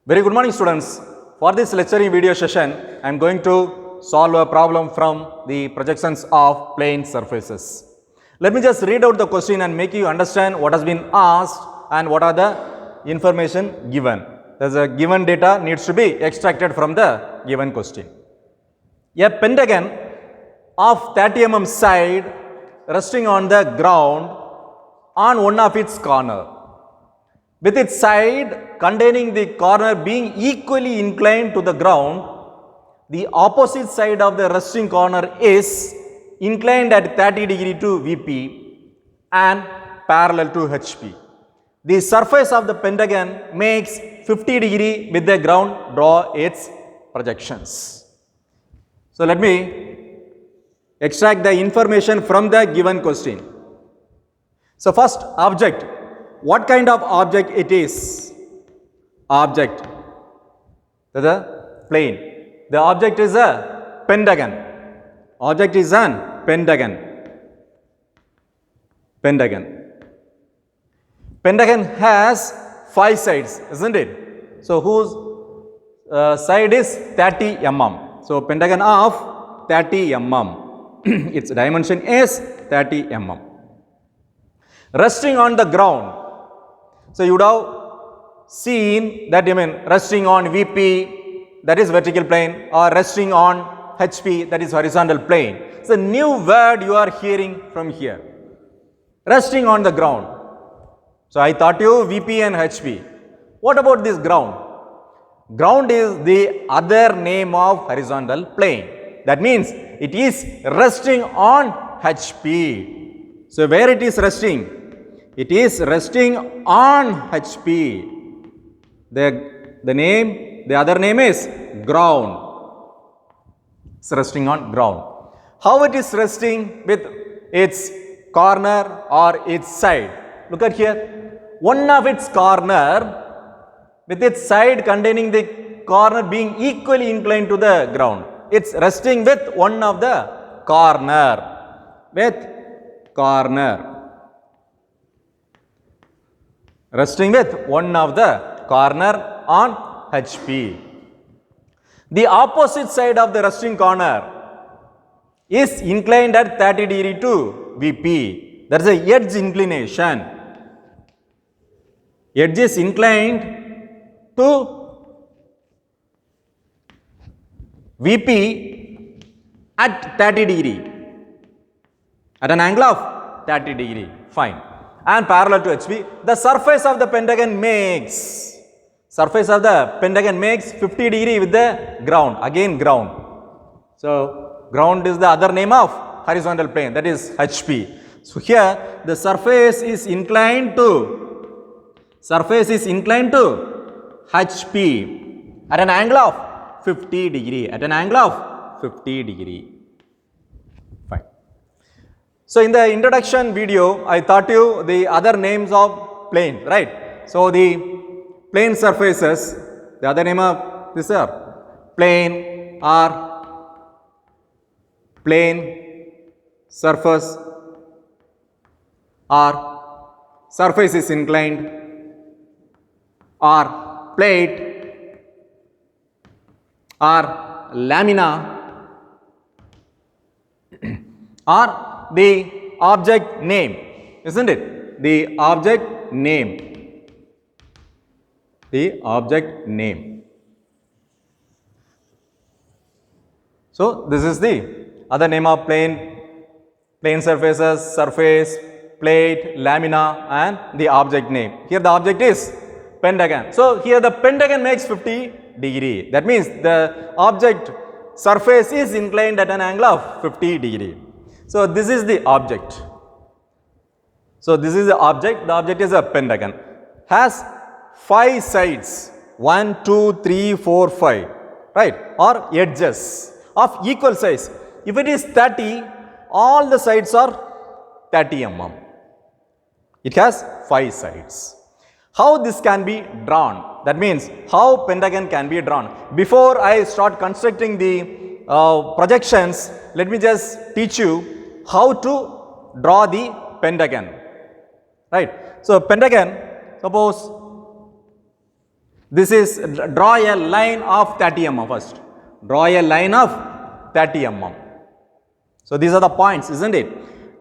Very good morning, students. For this lecturing video session, I am going to solve a problem from the projections of plane surfaces. Let me just read out the question and make you understand what has been asked and what are the information given. There's a given data needs to be extracted from the given question. A pentagon of 30 mm side resting on the ground on one of its corner, with its side containing the corner being equally inclined to the ground. The opposite side of the resting corner is inclined at 30 degree to VP and parallel to HP. The surface of the pentagon makes 50 degree with the ground. Draw its projections. So let me extract the information from the given question. So first, object. What kind of object it is? Object. The plane. The object is a pentagon. Object is an pentagon. Pentagon. Pentagon has 5 sides, isn't it? So whose side is 30 mm. So pentagon of 30 mm. Its dimension is 30 mm. Resting on the ground. So you would have seen that, resting on VP, that is vertical plane, or resting on HP, that is horizontal plane. It's a new word you are hearing from here. Resting on the ground. So I taught you VP and HP. What about this ground? Ground is the other name of horizontal plane. That means it is resting on HP. So where it is resting? It is resting on HP. The other name is ground. It's resting on ground. How it is resting? With its corner or its side. Look at here. One of its corner with its side containing the corner being equally inclined to the ground. It's resting with one of the corner. With corner. Resting with one of the corner on HP. The opposite side of the resting corner is inclined at 30 degree to VP. There is a edge inclination. Edge is inclined to VP at 30 degree. At an angle of 30 degree. Fine. And parallel to HP, the surface of the pentagon makes 50 degree with the ground, again ground. So ground is the other name of horizontal plane, that is HP. So here the surface is inclined to HP at an angle of 50 degree. Fine. So in the introduction video, I taught you the other names of plane, right? So the plane surfaces, the other name of this are plane or plane surface or surface is inclined or plate or lamina or the object name, isn't it? The object name. So this is the other name of plane surfaces, surface, plate, lamina, and the object name. Here the object is pentagon. So here the pentagon makes 50 degree. That means the object surface is inclined at an angle of 50 degree. So this is the object. The object is a pentagon. Has 5 sides. 1, 2, 3, 4, 5. Right? Or edges of equal size. If it is 30, all the sides are 30 mm. It has 5 sides. How this can be drawn? That means how pentagon can be drawn. Before I start constructing the projections, let me just teach you how to draw the pentagon, right? So pentagon, suppose This is, draw a line of 30 mm first. Draw a line of 30 mm. So these are the points, isn't it?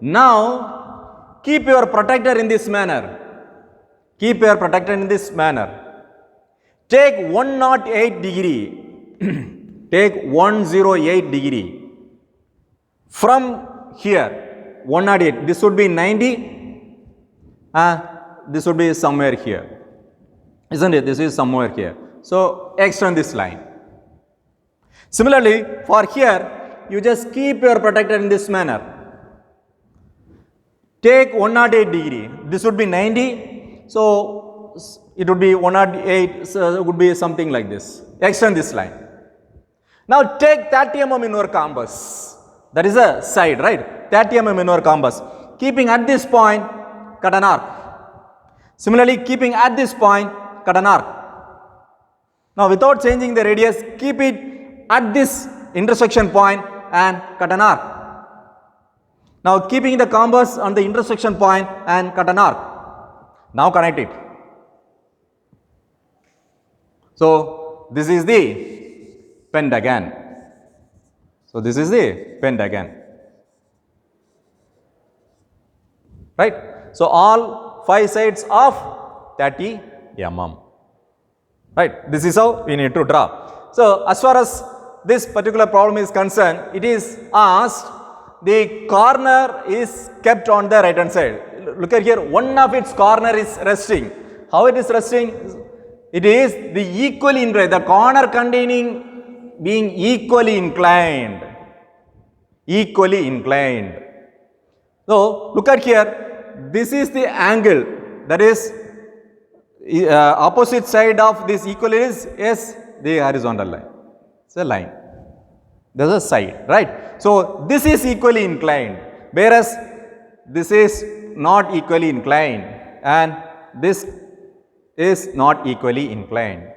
Now keep your protractor in this manner. Keep your protractor in this manner. Take 108 degree. Take 108 degree from here. 108. This would be 90. This would be somewhere here. Isn't it? This is somewhere here. So extend this line. Similarly, for here, you just keep your protractor in this manner. Take 108 degree. This would be 90. So it would be 108. So it would be something like this. Extend this line. Now take 30 mm in your compass. That is a side, right? 30 mm in your compass. Keeping at this point, cut an arc. Similarly, keeping at this point, cut an arc. Now without changing the radius, keep it at this intersection point and cut an arc. Now keeping the compass on the intersection point and cut an arc. Now connect it. So this is the pentagon. So this is the pentagon. Right? So all 5 sides of 30 mm. Right? This is how we need to draw. So as far as this particular problem is concerned, it is asked the corner is kept on the right hand side. Look at here, one of its corner is resting. How it is resting? It is the equally inclined, the corner containing being equally inclined. Equally inclined. So look at here, this is the angle, that is opposite side of this equal is the horizontal line. It's a line. There's a side, right? So this is equally inclined, whereas this is not equally inclined, and this is not equally inclined.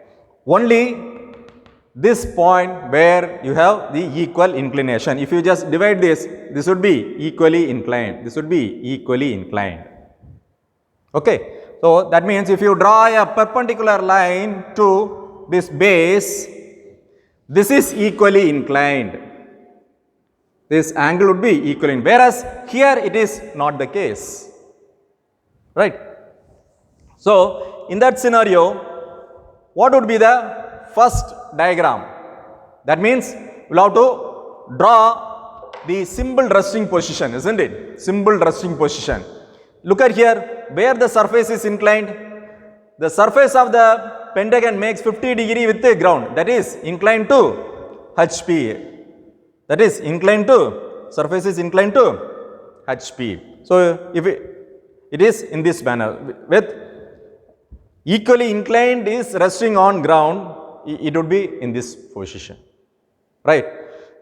Only this point where you have the equal inclination. If you just divide this, this would be equally inclined. This would be equally inclined. Okay. So that means if you draw a perpendicular line to this base, this is equally inclined. This angle would be equally inclined, whereas here it is not the case. Right? So in that scenario, what would be the first diagram? That means we'll have to draw the symbol resting position, isn't it? Symbol resting position. Look at here, where the surface is inclined. The surface of the pentagon makes 50 degree with the ground. That is inclined to HP. That is inclined to, surface is inclined to HP. So if it is in this manner, with equally inclined is resting on ground, it would be in this position. Right?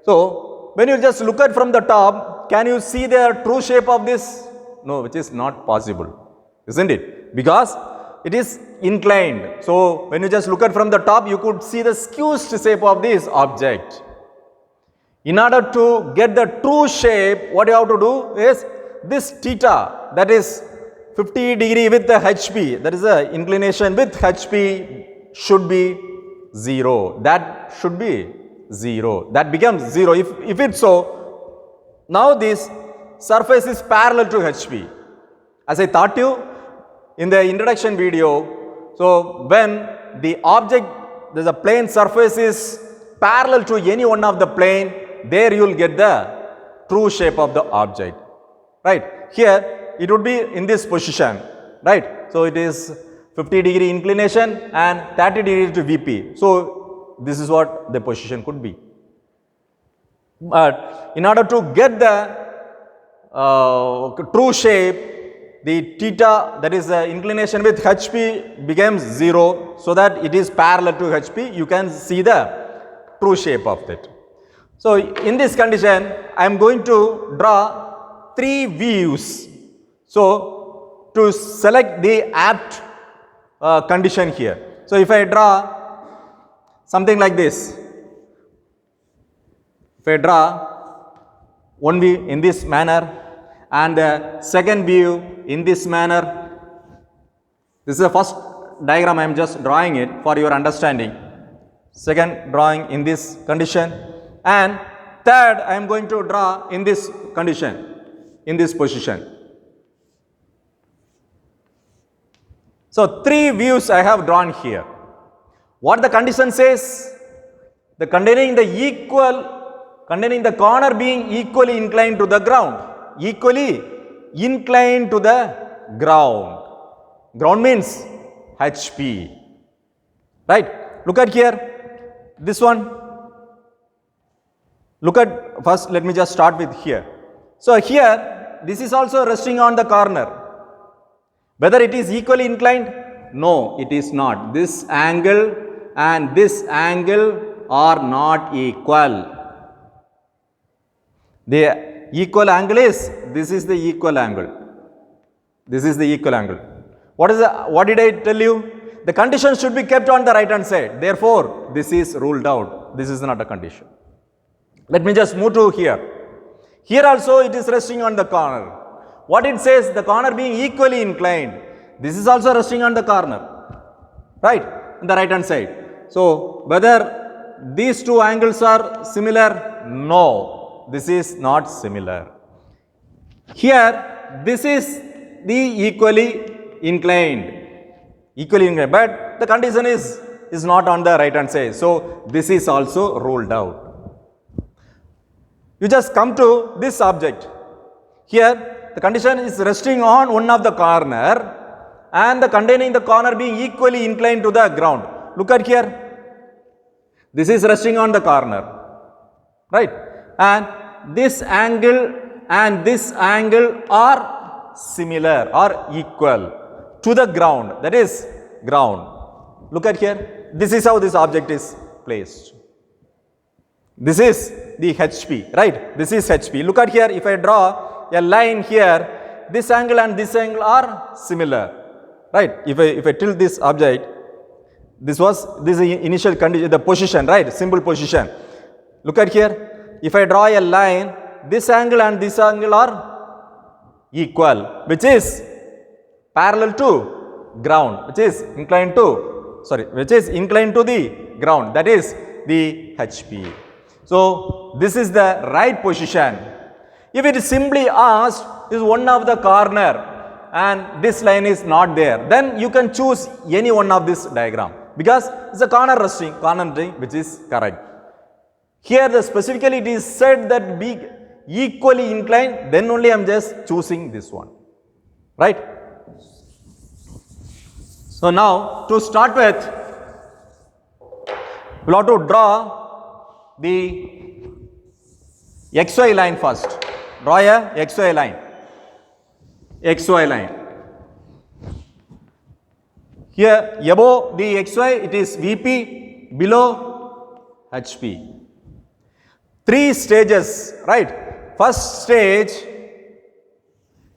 So when you just look at from the top, can you see the true shape of this? No, which is not possible, isn't it? Because it is inclined. So when you just look at from the top, you could see the skewed shape of this object. In order to get the true shape, what you have to do is this theta, that is 50 degree with the HP, that is the inclination with HP, should be 0. That should be 0. That becomes 0. If it's so, now this surface is parallel to HP. As I taught you in the introduction video, so when the object, there's a plane surface is parallel to any one of the plane, there you will get the true shape of the object. Right? Here it would be in this position. Right? So it is 50 degree inclination and 30 degree to VP. So this is what the position could be. But in order to get the true shape, the theta, that is the inclination with HP, becomes 0, so that it is parallel to HP. You can see the true shape of it. So in this condition, I am going to draw 3 views. So to select the apt condition here. So if I draw something like this, if I draw one view in this manner and the second view in this manner, this is the first diagram I am just drawing it for your understanding. Second drawing in this condition, and third I am going to draw in this condition, in this position. So three views I have drawn here. What the condition says? The containing the corner being equally inclined to the ground. Equally inclined to the ground. Ground means HP. Right? Look at here. This one. Look at, first let me just start with here. So here, this is also resting on the corner. Whether it is equally inclined? No, it is not. This angle and this angle are not equal. The equal angle is, this is the equal angle. This is the equal angle. What did I tell you? The condition should be kept on the right hand side. Therefore, this is ruled out. This is not a condition. Let me just move to here. Here also it is resting on the corner. What it says, the corner being equally inclined. This is also resting on the corner. Right? On the right hand side. So, whether these two angles are similar? No. This is not similar. Here, this is the equally inclined. Equally inclined. But the condition is not on the right hand side. So, this is also ruled out. You just come to this object. Here, the condition is resting on one of the corner and the containing the corner being equally inclined to the ground. Look at here. This is resting on the corner. Right? And this angle and this angle are similar or equal to the ground. That is ground. Look at here. This is how this object is placed. This is the HP, right? This is HP. Look at here, if I draw a line here, this angle and this angle are similar, right? If I tilt this object, this is the initial condition, the position, right? Simple position. Look at here, if I draw a line, this angle and this angle are equal, which is parallel to ground, which is inclined to the ground, that is the HP. So, this is the right position. If it is simply asked, is one of the corner and this line is not there, then you can choose any one of this diagram because it's a corner resting which is correct. Here the specifically it is said that be equally inclined, then only I am just choosing this one, right? So now to start with, we have to draw the XY line first. Draw a XY line. XY line. Here above the XY it is VP, below HP. Three stages, right? First stage,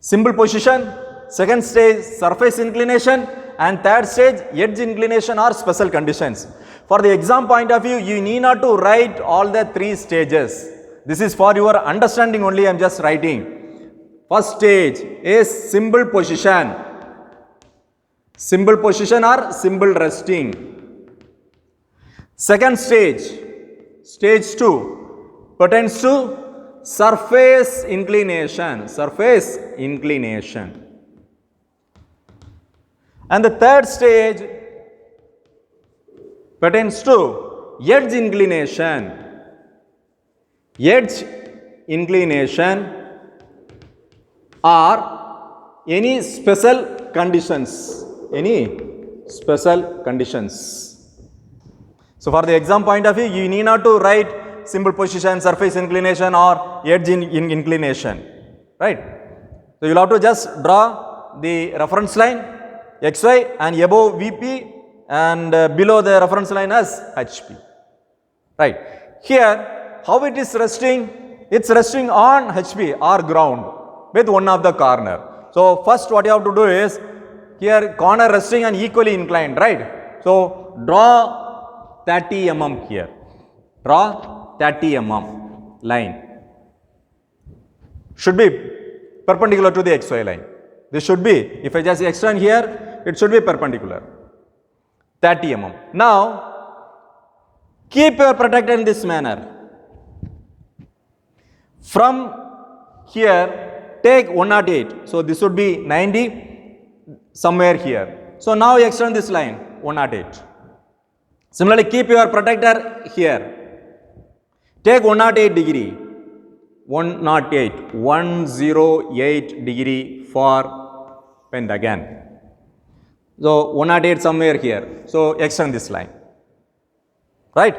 simple position. Second stage, surface inclination. And third stage, edge inclination or special conditions. For the exam point of view, you need not to write all the three stages. This is for your understanding only, I am just writing. First stage is simple position. Simple position or simple resting. Second stage, stage 2, pertains to surface inclination. Surface inclination. And the third stage pertains to edge inclination. Edge inclination or any special conditions. Any special conditions. So for the exam point of view, you need not to write simple position, surface inclination or edge inclination. Right? So you will have to just draw the reference line XY and above VP and below the reference line as HP. Right. Here, how it is resting? It's resting on HP or ground with one of the corner. So, first what you have to do is, here corner resting and equally inclined, right? So, draw 30 mm here. Draw 30 mm line. Should be perpendicular to the XY line. This should be, if I just extend here, it should be perpendicular. 30 mm. Now, keep your protractor in this manner. From here, take 108. So, this would be 90 somewhere here. So, now extend this line 108. Similarly, keep your protractor here. Take 108 degree. 108 degree for pentagon. So, 108 somewhere here. So, extend this line. Right.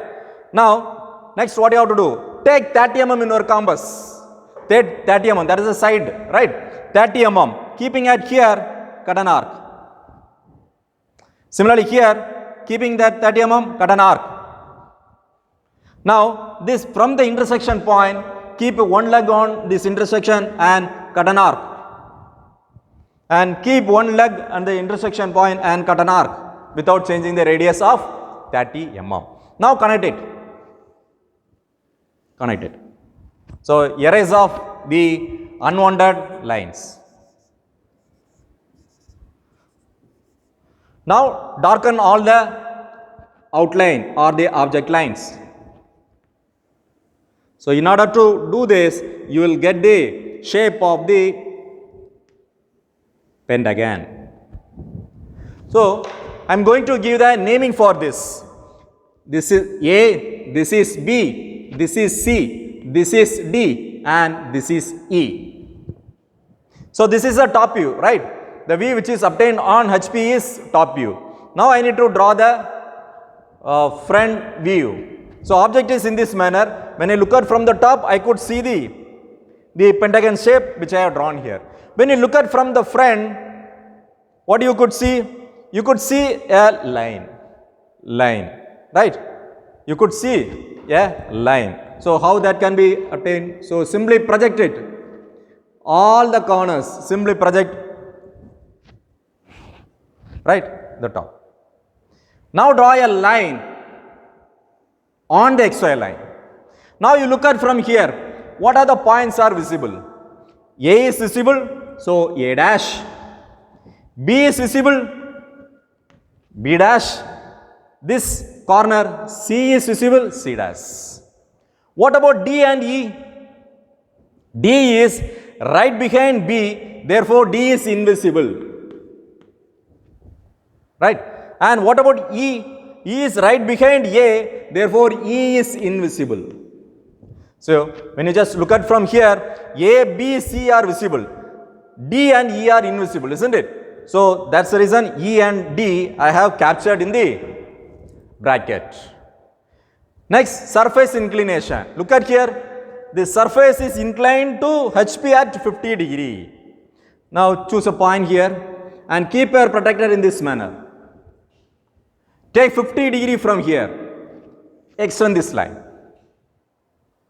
Now, next what you have to do? Take 30 mm in your compass. Take 30 mm, that is the side, right? 30 mm. Keeping at here, cut an arc. Similarly here, keeping that 30 mm, cut an arc. Now, this from the intersection point, keep one leg on this intersection and cut an arc. And keep one leg on the intersection point and cut an arc without changing the radius of 30 mm. Now, connect it. Connect it. So, erase off the unwanted lines. Now, darken all the outline or the object lines. So, in order to do this, you will get the shape of the pentagon. So, I am going to give the naming for this. This is A, this is B, this is C, this is D, and this is E. So, this is the top view, right? The view which is obtained on HP is top view. Now, I need to draw the front view. So, object is in this manner. When I look at from the top, I could see the pentagon shape which I have drawn here. When you look at from the front, what you could see? You could see a line, right? You could see a line. So, how that can be obtained? So, simply project it. All the corners, simply project, right, the top. Now, draw a line on the XY line. Now, you look at from here, what are the points are visible? A is visible, so A dash. B is visible, B dash. This corner C is visible, C dash. What about D and E? D is right behind B, therefore D is invisible. Right? And what about E? E is right behind A, therefore E is invisible. So, when you just look at from here, A, B, C are visible. D and E are invisible, isn't it? So, that's the reason E and D I have captured in the bracket. Next, surface inclination. Look at here. The surface is inclined to HP at 50 degree. Now, choose a point here and keep your protractor in this manner. Take 50 degree from here. Extend this line.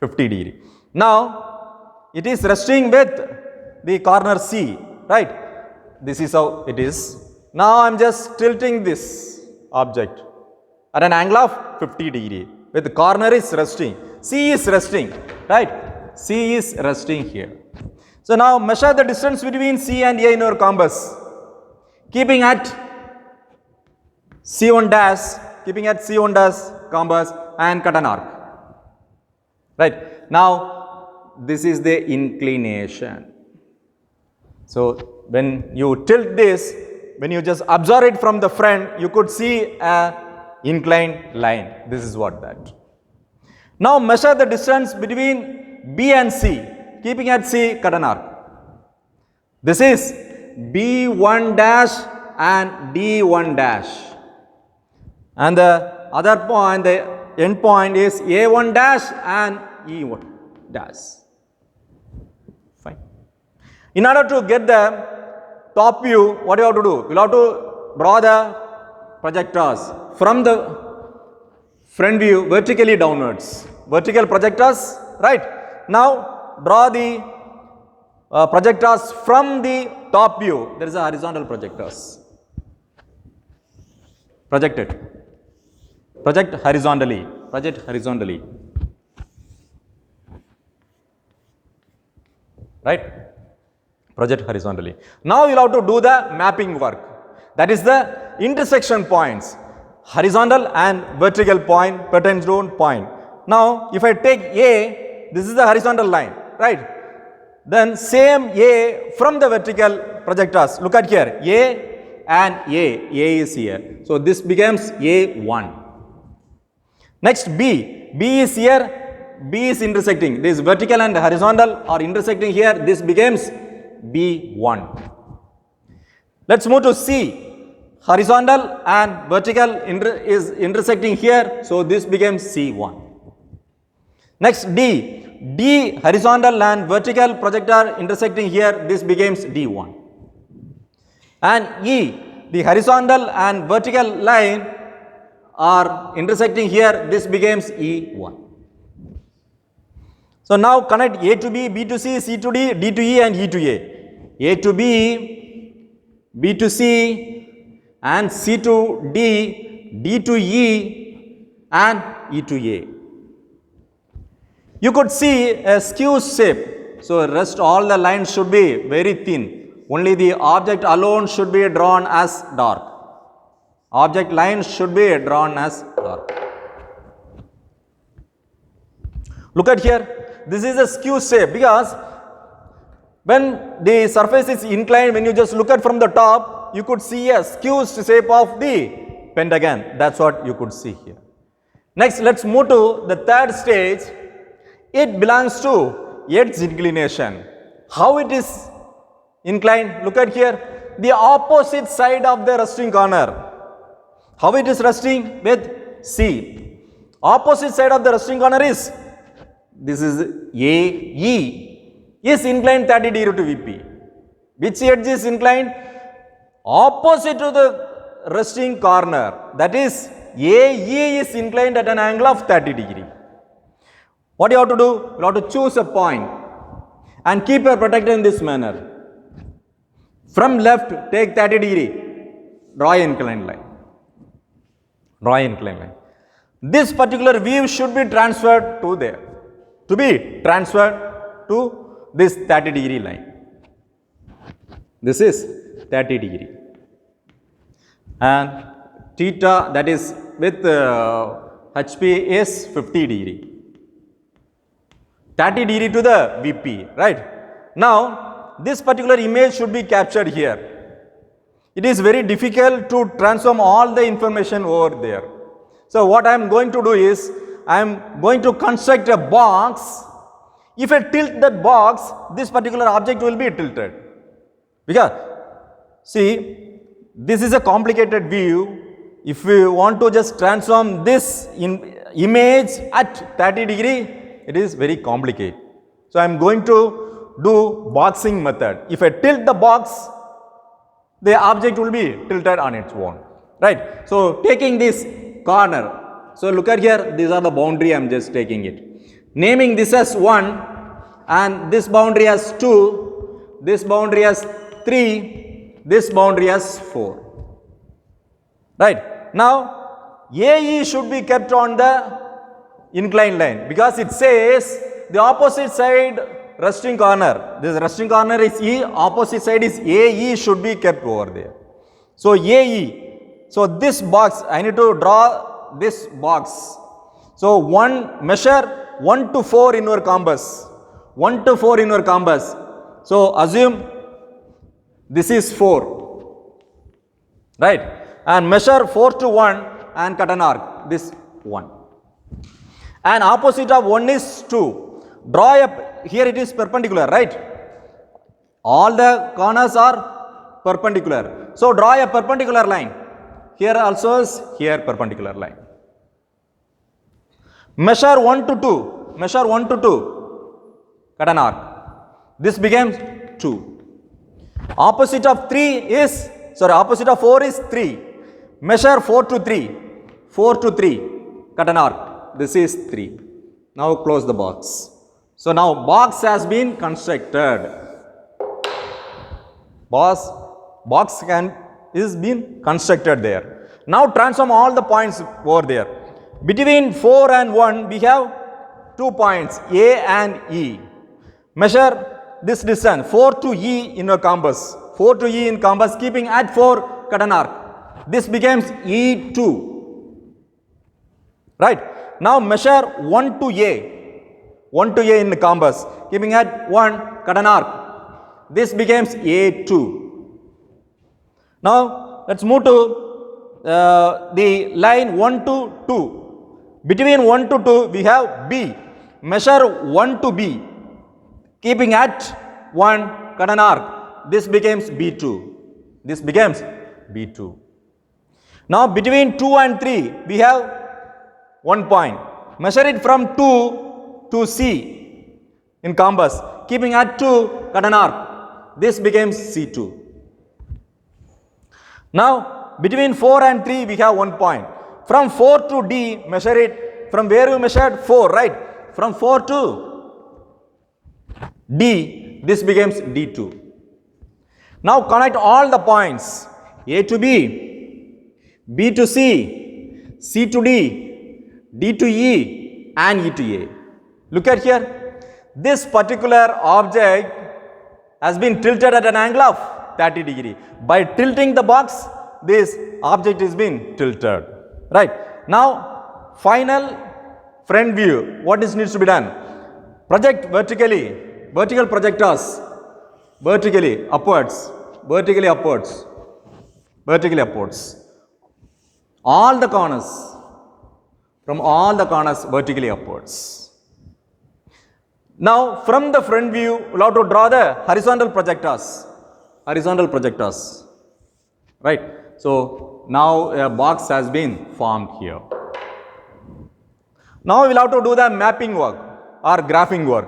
50 degree. Now, it is resting with the corner C, right? This is how it is. Now, I am just tilting this object at an angle of 50 degree. With the corner is resting. C is resting, right? C is resting here. So, now measure the distance between C and A in your compass. Keeping at C1 dash, compass and cut an arc. Right. Now, this is the inclination. So, when you tilt this, when you just observe it from the front, you could see a inclined line. This is what that. Now, measure the distance between B and C. Keeping at C, cut an arc. This is B1 dash and D1 dash. And the other point, the end point is A1 dash and E1 dash. Fine. In order to get the top view, what you have to do? You will have to draw the projectors from the front view vertically downwards. Vertical projectors, right? Now, draw the projectors from the top view. There is a horizontal projectors. Project it. Project horizontally. Project horizontally. Right? Project horizontally. Now you will have to do the mapping work. That is the intersection points. horizontal and vertical point pertains to one point. Now, if I take A, this is the horizontal line, right? Then same A from the vertical projectors. Look at here, A and A is here. So, this becomes A1. Next B is here, B is intersecting. This vertical and horizontal are intersecting here. This becomes B1. Let's move to C. Horizontal and vertical is intersecting here. So, this becomes C1. Next D horizontal and vertical projector intersecting here. This becomes D1. And E, the horizontal and vertical line are intersecting here. This becomes E1. So, now connect A to B, B to C, C to D, D to E and E to A. A to B, B to C and C to D, D to E and E to A. You could see a skew shape. So, rest all the lines should be very thin. Only the object alone should be drawn as dark. Object lines should be drawn as dark. Look at here. This is a skew shape because when the surface is inclined, when you just look at from the top, you could see a skew shape of the pentagon. That's what you could see here. Next, let's move to the third stage. It belongs to edge inclination. How it is inclined? Look at here. The opposite side of the resting corner. How it is resting? With C. Opposite side of the resting corner is, this is AE, is inclined 30 degree to VP. Which edge is inclined? Opposite to the resting corner. That is AE is inclined at an angle of 30 degree. What you have to do? You have to choose a point and keep your projector in this manner. From left, take 30 degree, draw an inclined line. Draw an inclined line. This particular view should be transferred to there. To be transferred to this 30 degree line. This is 30 degree. And theta, that is with HP is 50 degree. 30 degree to the VP, right? Now, this particular image should be captured here. It is very difficult to transform all the information over there. So, what I am going to do is, I am going to construct a box. If I tilt that box, this particular object will be tilted. Because, see, this is a complicated view. If we want to just transform this image at 30 degree, it is very complicated. So, I am going to do boxing method. If I tilt the box, the object will be tilted on its own, right? So, taking this corner. So, look at here, these are the boundary, I am just taking it. Naming this as 1 and this boundary as 2, this boundary as 3, this boundary as 4, right? Now, AE should be kept on the inclined line because it says the opposite side resting corner. This resting corner is E, opposite side is AE should be kept over there. So, AE. So, this box, I need to draw this box. So, measure 1 to 4 in your compass. 1 to 4 in your compass. So, assume this is 4, right? And measure 4 to 1 and cut an arc, this 1. And opposite of 1 is 2. Draw a, here it is perpendicular, right? All the corners are perpendicular. So, draw a perpendicular line. Here also is here perpendicular line. Measure 1 to 2. Measure 1 to 2. Cut an arc. This becomes 2. Opposite of opposite of 4 is 3. Measure 4 to 3. 4 to 3. Cut an arc. This is 3. Now close the box. So now box has been constructed. Box is been constructed there. Now transform all the points over there. Between 4 and 1 we have 2 points A and E. Measure this distance 4 to E in your compass. 4 to E in compass, keeping at 4, cut an arc. This becomes E2. Right. Now measure 1 to A. 1 to A in the compass. Keeping at 1, cut an arc. This becomes A2. Now let's move to the line 1 to 2. Between 1 to 2 we have B. Measure 1 to B. Keeping at 1, cut an arc. This becomes B2. This becomes B2. Now between 2 and 3 we have 1 point. Measure it from 2 to C in compass. Keeping at 2, cut an arc. This becomes C2. Now between 4 and 3 we have 1 point. From 4 to D, measure it. From where you measured? 4, right? From 4 to D, this becomes D2. Now connect all the points. A to B, B to C, C to D, D to E and E to A. Look at here. This particular object has been tilted at an angle of 30 degree. By tilting the box, this object is being tilted. Right. Now, final front view. What needs to be done? Project vertically. Vertical projectors. Vertically upwards. Vertically upwards. Vertically upwards. All the corners. From all the corners vertically upwards. Now, from the front view, we'll have to draw the horizontal projectors. Horizontal projectors. Right. So, now a box has been formed here. Now, we'll have to do the mapping work or graphing work.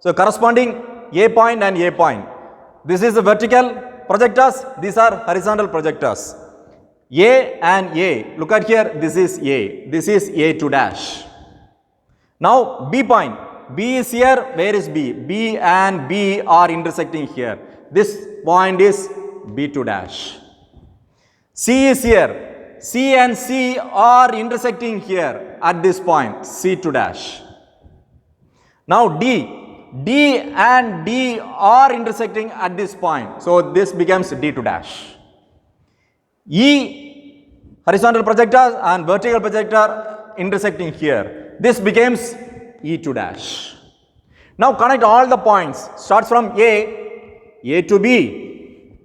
So, corresponding A point and A point. This is the vertical projectors, these are horizontal projectors. A and A, look at here, this is A, this is A2 dash. Now, B point, B is here, where is B? B and B are intersecting here. This point is B2 dash. C is here, C and C are intersecting here at this point, C2 dash. Now D, D and D are intersecting at this point, so this becomes D2 dash. E, horizontal projector and vertical projector intersecting here, this becomes E2 dash. Now connect all the points, starts from A to B,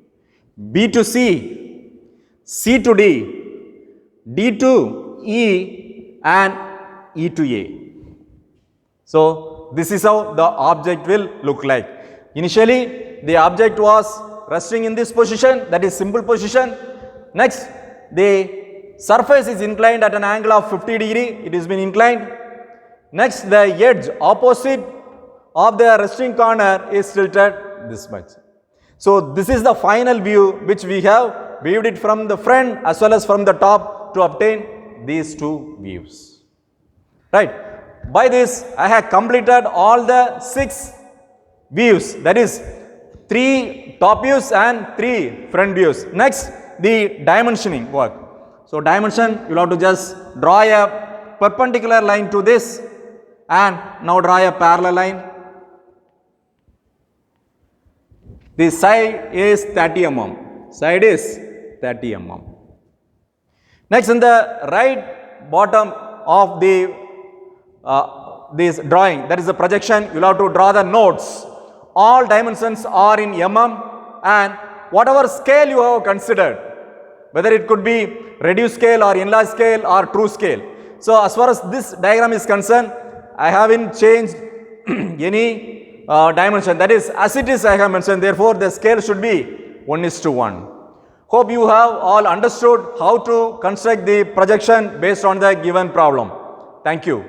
B to C, C to D, D to E and E to A. So this is how the object will look like. Initially the object was resting in this position, that is simple position. Next the surface is inclined at an angle of 50 degree, it has been inclined. Next the edge opposite of the resting corner is tilted this much. So this is the final view which we have viewed it from the front as well as from the top to obtain these two views. Right. By this I have completed all the 6 views, that is 3 top views and 3 front views. Next the dimensioning work. So dimension, you will have to just draw a perpendicular line to this and now draw a parallel line. The side is 30 mm. Side is 30 mm. Next, in the right bottom of the this drawing, that is the projection, you will have to draw the nodes. All dimensions are in mm and whatever scale you have considered, whether it could be reduced scale or enlarged scale or true scale. So as far as this diagram is concerned, I haven't changed any dimension, that is as it is I have mentioned, therefore the scale should be 1:1. Hope you have all understood how to construct the projection based on the given problem. Thank you.